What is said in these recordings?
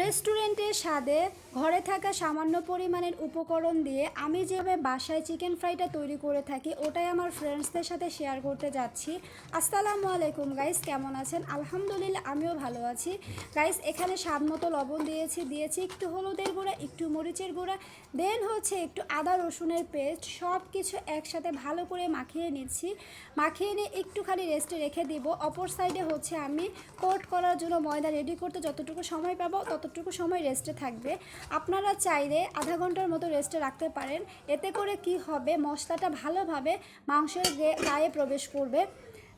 রেস্টুরেন্টের স্বাদে ঘরে থাকা সামান্য পরিমাণের উপকরণ দিয়ে আমি যেভাবে বাসায় চিকেন ফ্রাইটা তৈরি করে থাকি ওটাই আমার ফ্রেন্ডসদের সাথে শেয়ার করতে যাচ্ছি। আসসালামু আলাইকুম গাইস, কেমন আছেন? আলহামদুলিল্লাহ আমিও ভালো আছি। গাইস, এখানে স্বাদ মতো লবণ দিয়েছি একটু হলুদের গুঁড়া, একটু মরিচের গুঁড়া, দেন হচ্ছে একটু আদা রসুনের পেস্ট, সব কিছু একসাথে ভালো করে মাখিয়ে নিচ্ছি। মাখিয়ে নিয়ে একটুখানি রেস্টে রেখে দিব। অপর সাইডে হচ্ছে আমি কোট করার জন্য ময়দা রেডি করতে যতটুকু সময় পাবো ততটুকু সময় রেস্টে থাকবে। আপনারা চাইলে আধা ঘন্টার মতো রেস্টে রাখতে পারেন। এতে করে কি হবে, মশলাটা ভালোভাবে মাংসের গায়ে প্রবেশ করবে।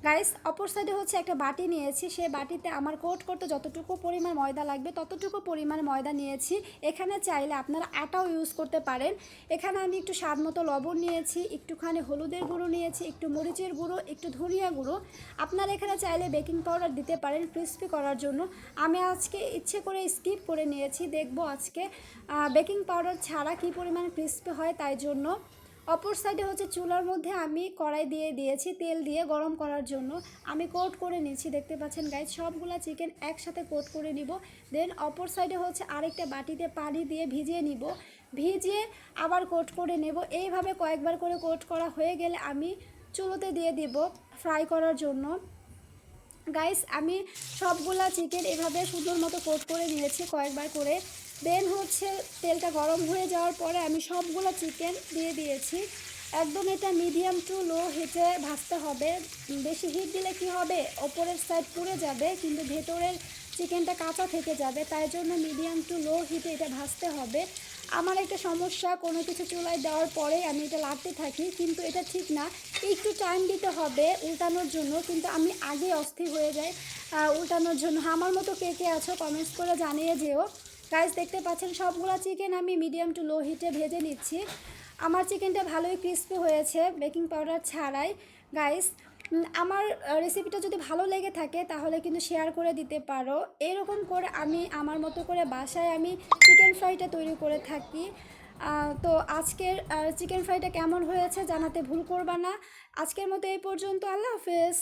গাইস, অপর সাইডে হচ্ছে একটা বাটি নিয়েছি, সেই বাটিতে আমার কোট করতে যতটুকু পরিমাণ ময়দা লাগবে ততটুকু পরিমাণ ময়দা নিয়েছি। এখানে চাইলে আপনারা আটাও ইউজ করতে পারেন। এখানে আমি একটু স্বাদ মতো লবণ নিয়েছি, একটুখানি হলুদের গুঁড়ো নিয়েছি, একটু মরিচের গুঁড়ো, একটু ধনিয়া গুঁড়ো। আপনারা এখানে চাইলে বেকিং পাউডার দিতে পারেন ক্রিস্পি করার জন্য। আমি আজকে ইচ্ছে করে স্কিপ করে নিয়েছি, দেখবো আজকে বেকিং পাউডার ছাড়া কী পরিমাণ ক্রিস্পি হয়, তাই জন্য। অপর সাইডে হচ্ছে চুলার মধ্যে আমি কড়াই দিয়ে দিয়েছি তেল দিয়ে গরম করার জন্য। আমি কোট করে নিচ্ছি, দেখতে পাচ্ছেন গাইস, সবগুলা চিকেন একসাথে কোট করে নিব। দেন অপর সাইডে হচ্ছে আরেকটা বাটিতে পানি দিয়ে ভিজিয়ে নিব, ভিজিয়ে আবার কোট করে নেব। এইভাবে কয়েকবার করে কোট করা হয়ে গেলে আমি চুলোতে দিয়ে দিব ফ্রাই করার জন্য। গাইস, আমি সবগুলা চিকেন এভাবে সুন্দর মতো কোট করে নিয়েছি কয়েকবার করে। দেন হচ্ছে তেলটা গরম হয়ে যাওয়ার পরে আমি সবগুলো চিকেন দিয়ে দিয়েছি। একদম এটা মিডিয়াম টু লো হিটে ভাজতে হবে। বেশি হিট দিলে কি হবে, ওপরের সাইড পুড়ে যাবে কিন্তু ভেতরের চিকেনটা কাঁচা থেকে যাবে, তাই জন্য মিডিয়াম টু লো হিটে এটা ভাজতে হবে। আমার একটা সমস্যা, কোনো কিছু চুলায় দেওয়ার পরে আমি এটা লাড়তে থাকি, কিন্তু এটা ঠিক না। একটু টাইম দিতে হবে উল্টানোর জন্য, কিন্তু আমি আগে অস্থির হয়ে যাই উল্টানোর জন্য। আমার মতো কে কে আছো কমেন্টস করে জানিয়ে যেও। গাইস, দেখতে পাচ্ছেন সবগুলো চিকেন আমি মিডিয়াম টু লো হিটে ভেজে নিচ্ছি। আমার চিকেনটা ভালোই ক্রিস্পি হয়েছে বেকিং পাউডার ছাড়াই। গাইস, আমার রেসিপিটা যদি ভালো লেগে থাকে তাহলে কিন্তু শেয়ার করে দিতে পারো। এরকম করে আমি আমার মতো করে বাসায় আমি চিকেন ফ্রাইটা তৈরি করে থাকি। তো আজকের চিকেন ফ্রাইটা কেমন হয়েছে জানাতে ভুল করবা না। আজকের মতো এই পর্যন্ত, আল্লাহ হাফেজ।